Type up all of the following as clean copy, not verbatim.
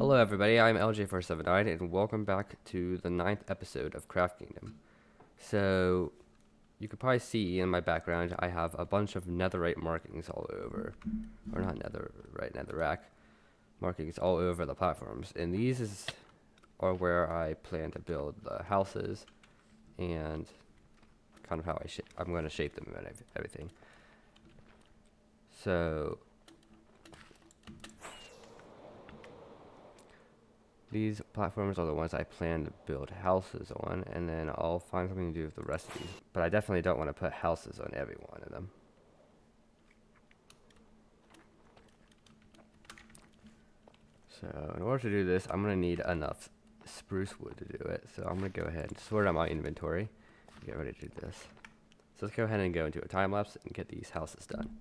Hello everybody, I'm LJ479 and welcome back to the 9th episode of CraftKingdom. So, you could probably see in my background I have a bunch of netherite markings all over, or not netherrack markings all over the platforms. And are where I plan to build the houses and kind of how I'm going to shape them and everything. So, these platforms are the ones I plan to build houses on, and then I'll find something to do with the rest of these. But I definitely don't want to put houses on every one of them. So in order to do this, I'm going to need enough spruce wood to do it. So I'm going to go ahead and sort out my inventory and get ready to do this. So let's go ahead and go into a time lapse and get these houses done.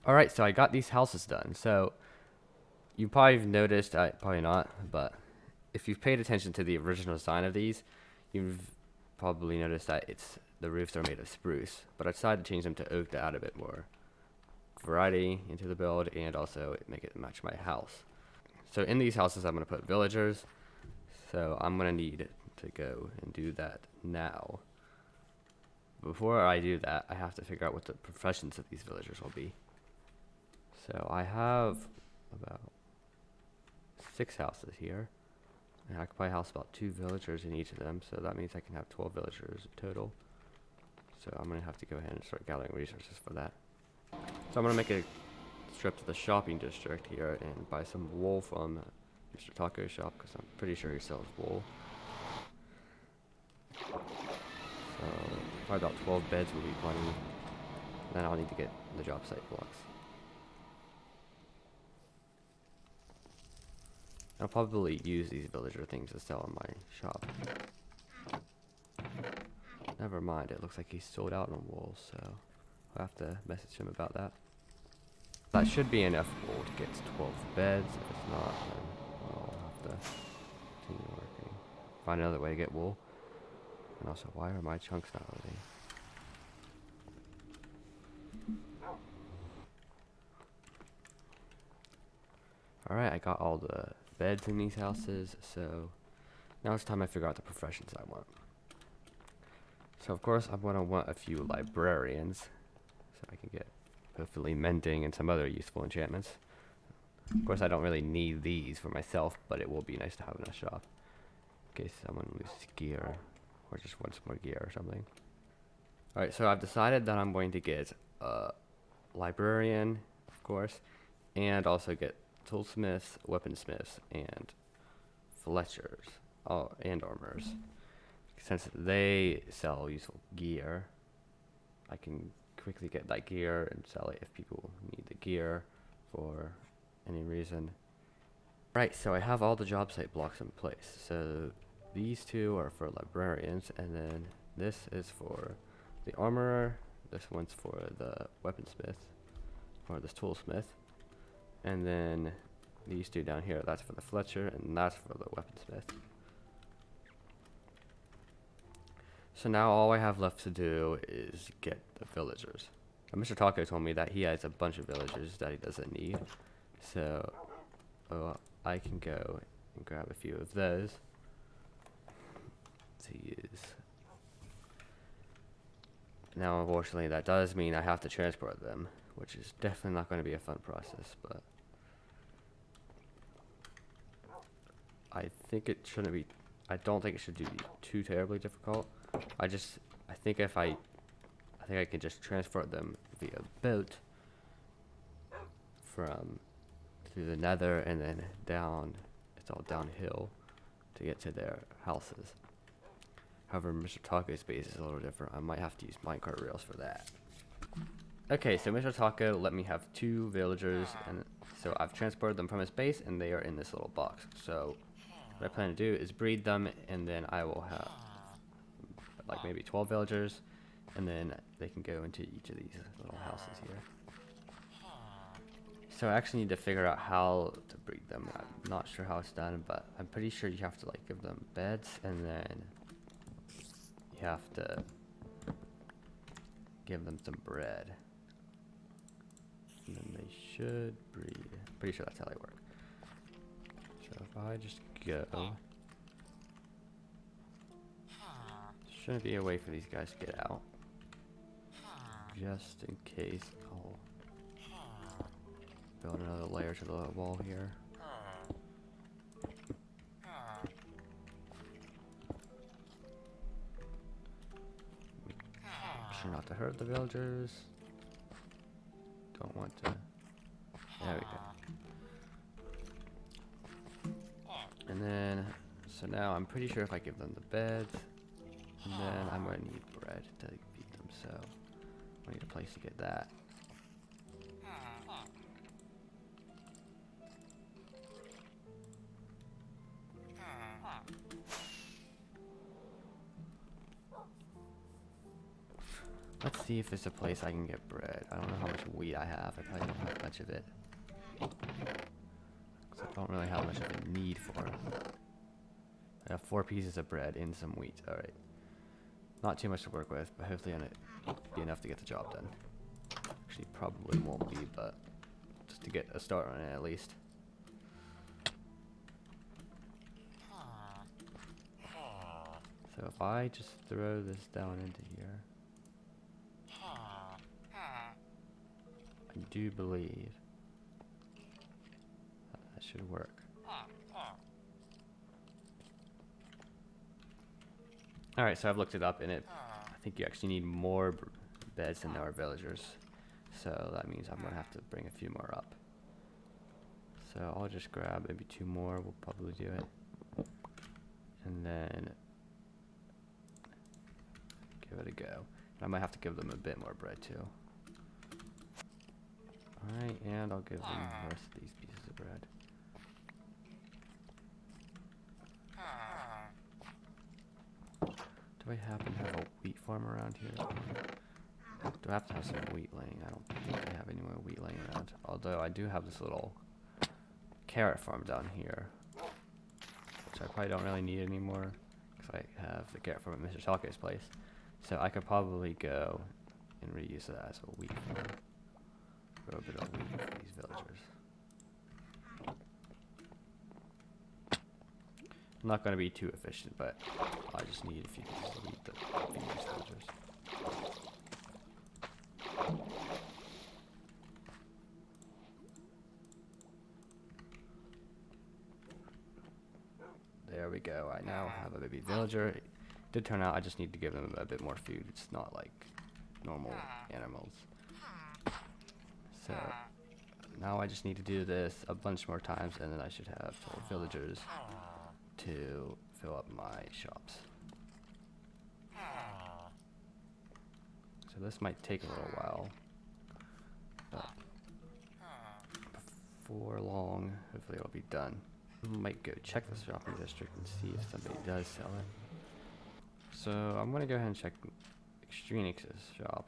Alright, so I got these houses done. So you probably have noticed, probably not, but if you've paid attention to the original design of these, you've probably noticed that the roofs are made of spruce. But I decided to change them to oak to add a bit more variety into the build and also make it match my house. So in these houses I'm going to put villagers. So I'm going to need to go and do that now. Before I do that, I have to figure out what the professions of these villagers will be. So I have about 6 houses here. And I could probably house about 2 villagers in each of them, so that means I can have 12 villagers total. So I'm going to have to go ahead and start gathering resources for that. So I'm going to make a trip to the shopping district here and buy some wool from Mr. Taco's shop, because I'm pretty sure he sells wool. So probably about 12 beds will be plenty. Then I'll need to get the job site blocks. I'll probably use these villager things to sell in my shop. Never mind, it looks like he's sold out on wool, so I'll have to message him about that. That should be enough wool to get to 12 beds. If it's not, then I'll have to continue working. Find another way to get wool. And also, why are my chunks not loading? Alright, I got all the beds in these houses, so now it's time I figure out the professions I want. So of course I'm going to want a few librarians, so I can get hopefully mending and some other useful enchantments. Of course I don't really need these for myself, but it will be nice to have in a shop in case someone loses gear or just wants more gear or something. Alright, so I've decided that I'm going to get a librarian, of course, and also get toolsmiths, weaponsmiths, and fletchers, and armors. Since they sell useful gear, I can quickly get that gear and sell it if people need the gear for any reason. Right, so I have all the job site blocks in place. So these 2 are for librarians, and then this is for the armorer, this one's for the weaponsmith, or this toolsmith, and then these 2 down here, that's for the fletcher, and that's for the weaponsmith. So now all I have left to do is get the villagers. And Mr. Taco told me that he has a bunch of villagers that he doesn't need. So I can go and grab a few of those to use. Now unfortunately that does mean I have to transport them, which is definitely not going to be a fun process, but I think it shouldn't be, I don't think it should be too terribly difficult. I think I can just transport them via boat through the nether and then down, it's all downhill to get to their houses. However, Mr. Taco's base is a little different. I might have to use minecart rails for that. Okay, so Mr. Taco let me have 2 villagers, and so I've transported them from his base, and they are in this little box. So what I plan to do is breed them, and then I will have like maybe 12 villagers, and then they can go into each of these little houses here. So I actually need to figure out how to breed them. I'm not sure how it's done, but I'm pretty sure you have to like give them beds, and then you have to give them some bread. And then they should breed. I'm pretty sure that's how they work. So if I just go, shouldn't be a way for these guys to get out. Just in case, I'll build another layer to the wall here. Make sure not to hurt the villagers. Don't want to. There we go. And then, so now I'm pretty sure if I give them the beds, and then I'm going to need bread to feed them, so I need a place to get that. Let's see if there's a place I can get bread. I don't know how much wheat I have. I probably don't have much of it. So I don't really have much of a need for it. I have 4 pieces of bread and some wheat. Alright. Not too much to work with, but hopefully it'll be enough to get the job done. Actually, probably won't be, but just to get a start on it at least. So if I just throw this down into here, I do believe that should work. Alright, so I've looked it up, and I think you actually need more beds than there are villagers. So that means I'm going to have to bring a few more up. So I'll just grab maybe 2 more, we'll probably do it. And then give it a go. I might have to give them a bit more bread too. Alright, and I'll give them the rest of these pieces of bread. Do I happen to have a wheat farm around here? Do I have to have some wheat laying? I don't think I have any more wheat laying around. Although I do have this little carrot farm down here, which I probably don't really need anymore because I have the carrot farm at Mr. Taco's place. So I could probably go and reuse that as a wheat farm. Grow a bit of wheat for these villagers. I'm not going to be too efficient, but I just need a few pieces of wheat to feed these villagers. There we go. I now have a baby villager. It did turn out I just need to give them a bit more food. It's not like normal animals. So now I just need to do this a bunch more times, and then I should have 12 villagers to fill up my shops. So this might take a little while, but before long, hopefully it'll be done. I might go check the shopping district and see if somebody does sell it. So I'm gonna go ahead and check Extrenix's shop,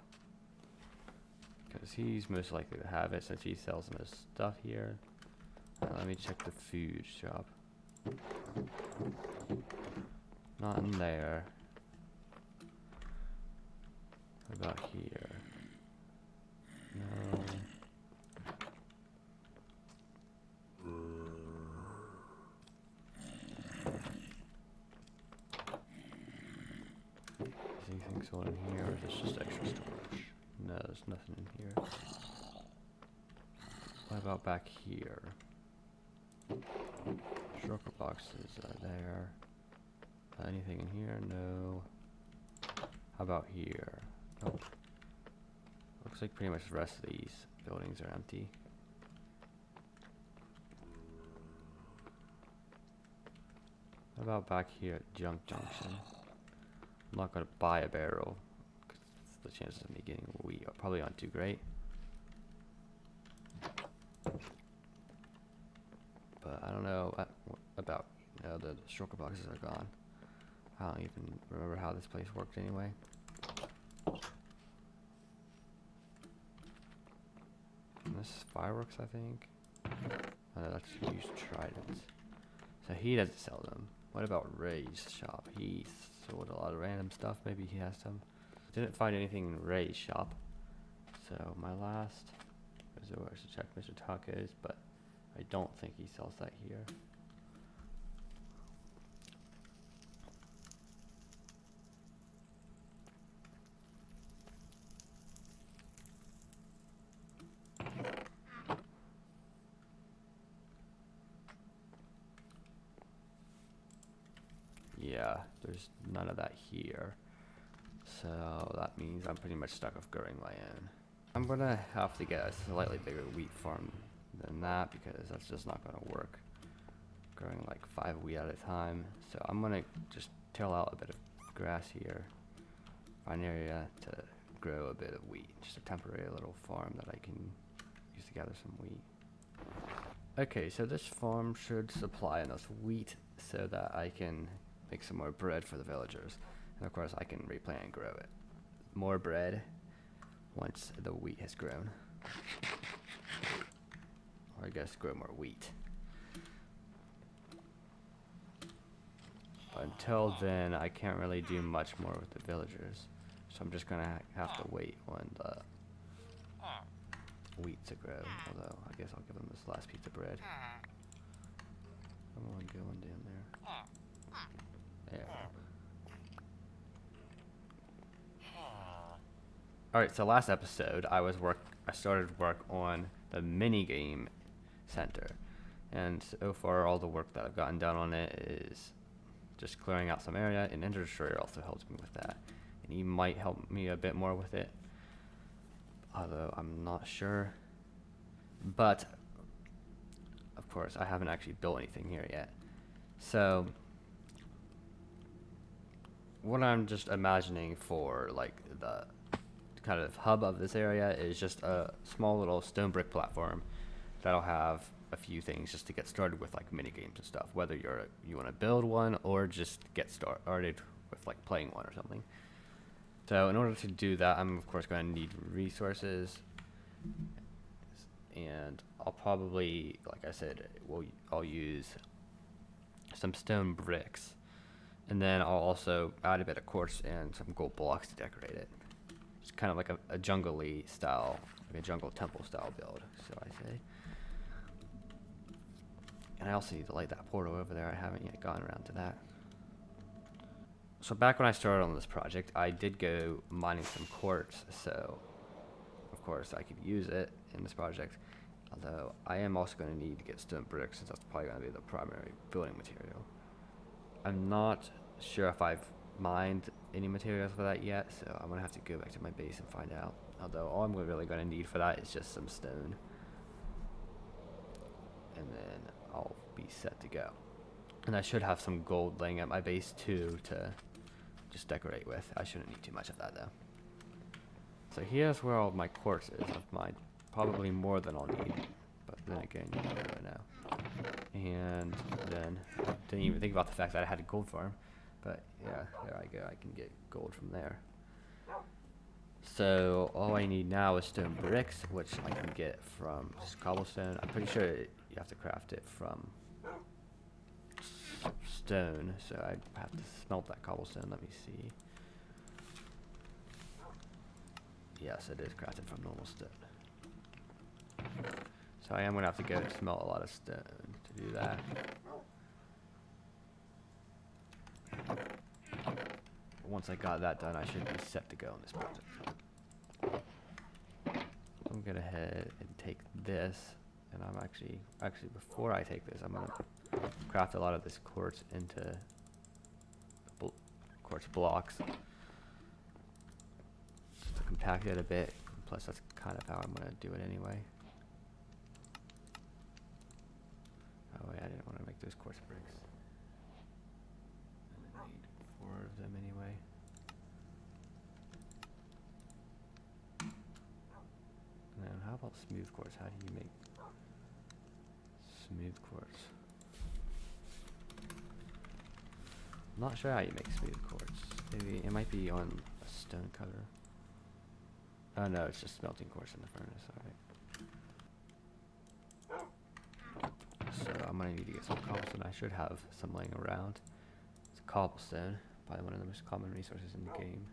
because he's most likely to have it since he sells most stuff here. Let me check the food shop. Not in there. What about here? No. Is anything sold in here, or is this just extra storage? No, there's nothing in here. What about back here? Shulker boxes are there. Anything in here? No. How about here? Nope. Looks like pretty much the rest of these buildings are empty. How about back here at Junk Junction? I'm not going to buy a barrel, 'cause the chances of me getting wheat are probably aren't too great. But I don't know about, you know, the shulker boxes are gone. I don't even remember how this place worked anyway. And this is fireworks, I think. Oh, no, that's used tridents. So he doesn't sell them. What about Ray's shop? He sold a lot of random stuff. Maybe he has some. Didn't find anything in Ray's shop. So my last resort is to check Mr. Taco's, but I don't think he sells that here. Yeah, there's none of that here. So that means I'm pretty much stuck with growing my own. I'm gonna have to get a slightly bigger wheat farm than that because that's just not gonna work. Growing like 5 wheat at a time. So I'm gonna just till out a bit of grass here. Find an area to grow a bit of wheat. Just a temporary little farm that I can use to gather some wheat. Okay, so this farm should supply enough wheat so that I can make some more bread for the villagers. And of course I can replant and grow it. More bread once the wheat has grown. Or I guess grow more wheat. But until then, I can't really do much more with the villagers. So I'm just gonna have to wait on the wheat to grow. Although, I guess I'll give them this last piece of bread. Come on, go on down there. There. Alright, so last episode, I started work on the mini game center. And so far, all the work that I've gotten done on it is just clearing out some area, and Ender Destroyer also helps me with that. And he might help me a bit more with it, although I'm not sure. But, of course, I haven't actually built anything here yet. So, what I'm just imagining for, like, the kind of hub of this area is just a small little stone brick platform that'll have a few things just to get started with, like mini games and stuff, whether you want to build one or just get started with like playing one or something. So in order to do that, I'm of course going to need resources, and I'll probably, like I said, I'll use some stone bricks, and then I'll also add a bit of quartz and some gold blocks to decorate it. It's kind of like a jungle-y style, like a jungle temple style build, so I say. And I also need to light that portal over there. I haven't yet gotten around to that. So back when I started on this project, I did go mining some quartz, so of course I could use it in this project. Although I am also going to need to get stone bricks, since that's probably going to be the primary building material. I'm not sure if I've mined any materials for that yet, so I'm going to have to go back to my base and find out. Although all I'm really going to need for that is just some stone. And then I'll be set to go. And I should have some gold laying at my base too to just decorate with. I shouldn't need too much of that though. So here's where all my quartz is. I've mined probably more than I'll need, but then again, you never know. And then didn't even think about the fact that I had a gold farm, but yeah, there I go. I can get gold from there. So all I need now is stone bricks, which I can get from just cobblestone. I'm pretty sure you have to craft it from stone, so I have to smelt that cobblestone. Let me see. Yes, it is crafted from normal stone. So I am going to have to go smelt a lot of stone to do that. Once I got that done, I should be set to go on this project. I'm going to head and take this, and I'm actually before I take this, I'm going to craft a lot of this quartz into quartz blocks just to compact it a bit. Plus, that's kind of how I'm going to do it anyway. Oh wait, I didn't want to make those quartz bricks. I need 4 of them anyway. about smooth quartz? How do you make smooth quartz? I'm not sure how you make smooth quartz. Maybe it might be on a stone cutter. Oh no, it's just smelting quartz in the furnace. Alright. So I'm gonna need to get some cobblestone. I should have some laying around. It's cobblestone, probably one of the most common resources in the game.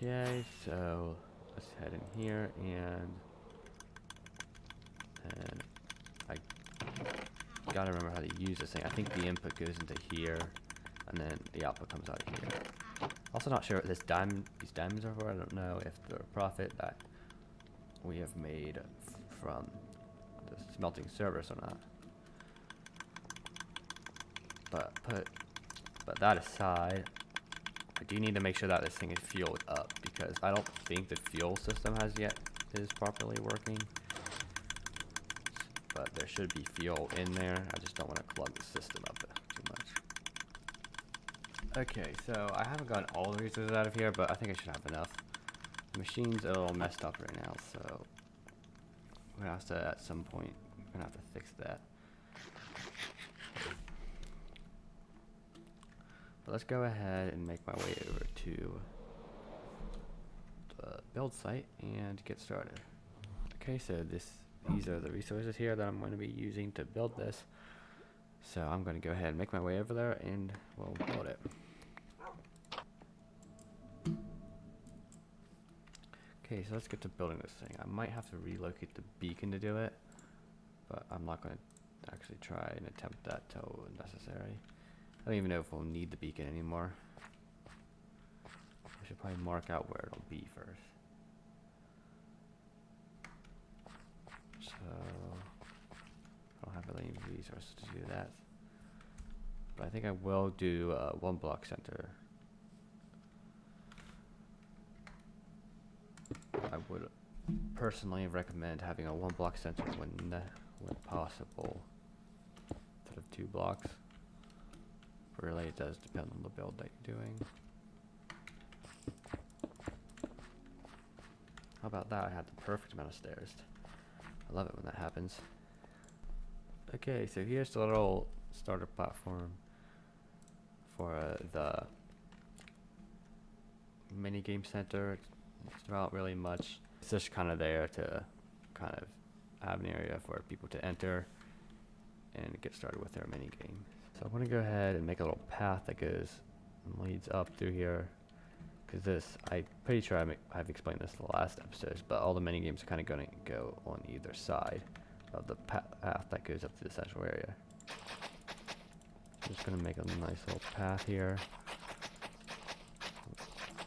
Okay, so let's head in here and I gotta remember how to use this thing. I think the input goes into here and then the output comes out here. Also not sure what these diamonds are for. I don't know if they're a profit that we have made from the smelting service or not. But that aside, I do need to make sure that this thing is fueled up because I don't think the fuel system is properly working. But there should be fuel in there. I just don't want to clog the system up too much. Okay, so I haven't gotten all the resources out of here, but I think I should have enough. The machine's a little messed up right now, so we're gonna have to, at some point, we're gonna have to fix that. But let's go ahead and make my way over to the build site and get started. Okay, so these are the resources here that I'm going to be using to build this. So I'm going to go ahead and make my way over there and we'll build it. Okay, so let's get to building this thing. I might have to relocate the beacon to do it, but I'm not going to actually try and attempt that till necessary. I don't even know if we'll need the beacon anymore. I should probably mark out where it'll be first. So I don't have really any resources to do that, but I think I will do one block center. I would personally recommend having a one block center when possible, instead of 2 blocks. But really, it does depend on the build that you're doing. How about that? I had the perfect amount of stairs. I love it when that happens. Okay, so here's the little starter platform for the mini game center. It's not really much. It's just kind of there to kind of have an area for people to enter and get started with their mini game. So I'm going to go ahead and make a little path that goes and leads up through here. Because this, I'm pretty sure I've explained this in the last episodes, but all the mini games are kind of going to go on either side of the path that goes up to the central area. I'm just going to make a nice little path here,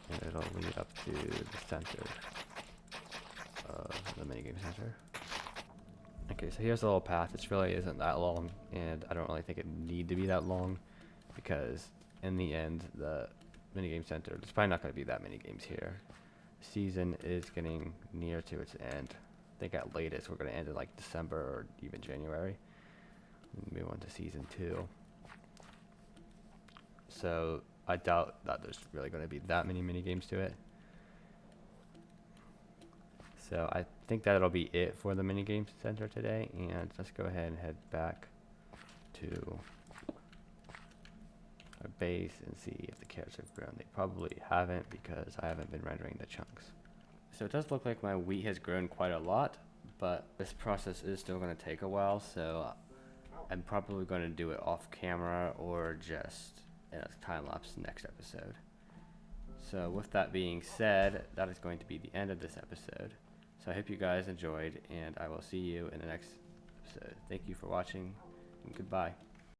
and it'll lead up to the center of the minigame center. Okay, so here's the little path. It really isn't that long, and I don't really think it need to be that long, because in the end, the minigame center, there's probably not going to be that many games here. The season is getting near to its end. I think at latest we're going to end in like December or even January. Move on to season 2. So I doubt that there's really going to be that many mini games to it. So I think that'll be it for the mini game center today, and let's go ahead and head back to our base and see if the carrots have grown. They probably haven't because I haven't been rendering the chunks. So it does look like my wheat has grown quite a lot, but this process is still going to take a while, so I'm probably going to do it off camera or just in a time lapse next episode. So with that being said, that is going to be the end of this episode. So I hope you guys enjoyed, and I will see you in the next episode. Thank you for watching, and goodbye.